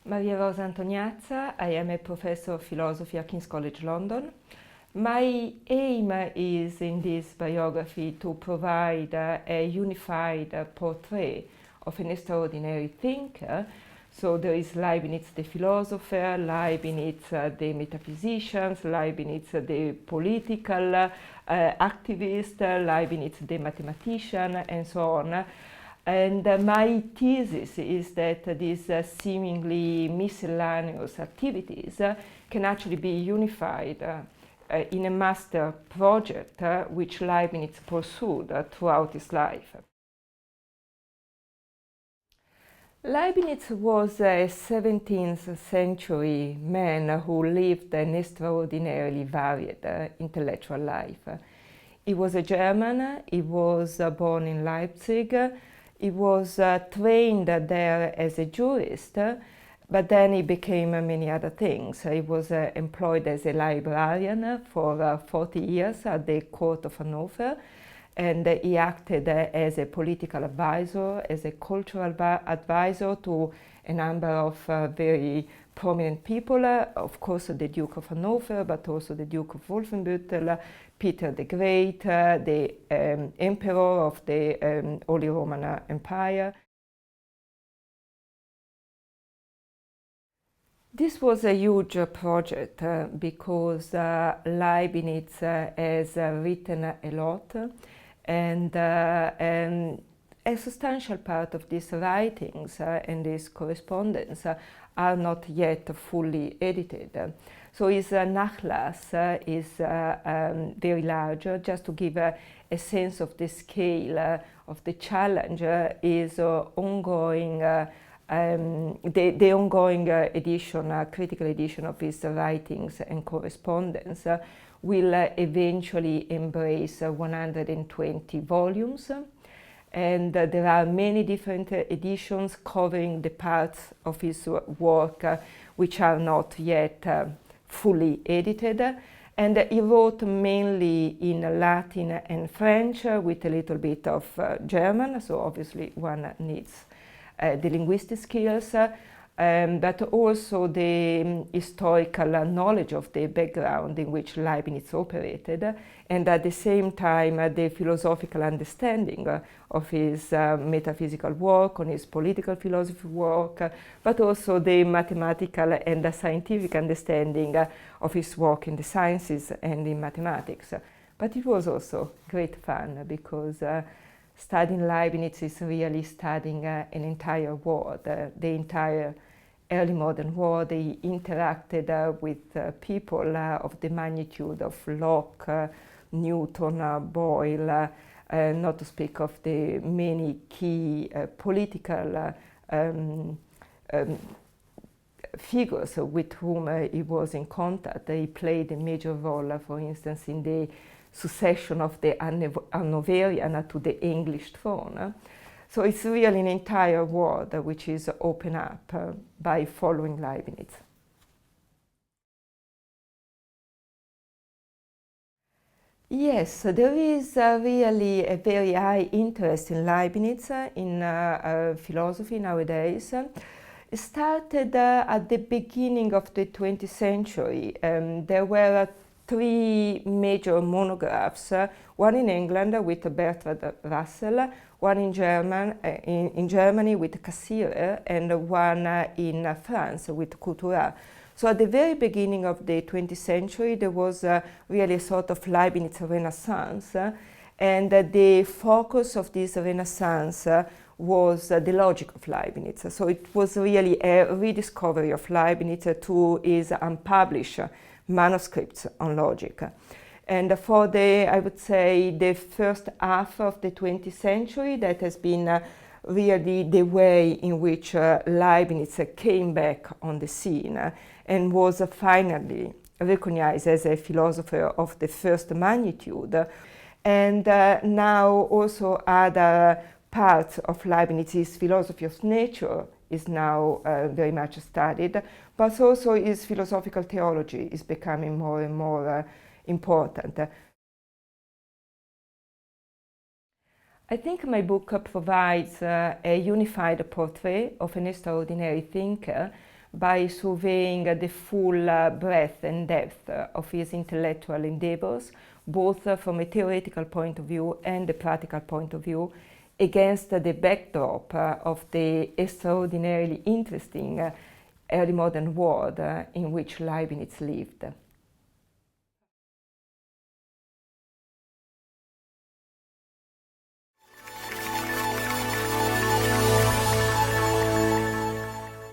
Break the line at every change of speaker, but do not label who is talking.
Maria Rosa Antognazza. I am a professor of philosophy at King's College London. My aim is in this biography to provide a unified portrait of an extraordinary thinker. So there is Leibniz the philosopher, Leibniz the metaphysician, Leibniz the political activist, Leibniz the mathematician, and so on. And my thesis is that these seemingly miscellaneous activities can actually be unified in a master project which Leibniz pursued throughout his life. Leibniz was a 17th century man who lived an extraordinarily varied intellectual life. He was a German, he was born in Leipzig, he was trained there as a jurist, but then he became many other things. He was employed as a librarian for 40 years at the court of Hanover, and he acted as a political advisor, as a cultural advisor to a number of very prominent people, of course the Duke of Hanover, but also the Duke of Wolfenbüttel, Peter the Great, the Emperor of the Holy Roman Empire. This was a huge project because Leibniz has written a lot, and a substantial part of these writings and this correspondence are not yet fully edited. So his Nachlass is very large. Just to give a sense of the scale of the challenge is ongoing. The ongoing edition, critical edition of his writings and correspondence will eventually embrace 120 volumes. And there are many different editions covering the parts of his work which are not yet fully edited. And he wrote mainly in Latin and French with a little bit of German, so obviously one needs the linguistic skills, but also the historical knowledge of the background in which Leibniz operated, and at the same time the philosophical understanding of his metaphysical work, on his political philosophy work, but also the mathematical and the scientific understanding of his work in the sciences and in mathematics. But it was also great fun because studying Leibniz is really studying an entire world, the entire early modern world. He interacted with people of the magnitude of Locke, Newton, Boyle, not to speak of the many key political figures with whom he was in contact. He played a major role, for instance, in the succession of the Hanoverian to the English throne. So it's really an entire world which is opened up by following Leibniz. Yes, there is really a very high interest in Leibniz in philosophy nowadays. It started at the beginning of the 20th century. There were three major monographs, one in England with Bertrand Russell, one in Germany with Cassirer, and one in France with Couturat. So at the very beginning of the 20th century, there was really a sort of Leibniz renaissance, and the focus of this renaissance was the logic of Leibniz. So it was really a rediscovery of Leibniz through his unpublished manuscripts on logic. And for I would say, the first half of the 20th century, that has been really the way in which Leibniz came back on the scene and was finally recognized as a philosopher of the first magnitude. And now also other parts of Leibniz's philosophy of nature is now very much studied, but also his philosophical theology is becoming more and more important. I think my book provides a unified portrait of an extraordinary thinker, by surveying the full breadth and depth of his intellectual endeavors, both from a theoretical point of view and a practical point of view, against the backdrop of the extraordinarily interesting early modern world in which Leibniz lived.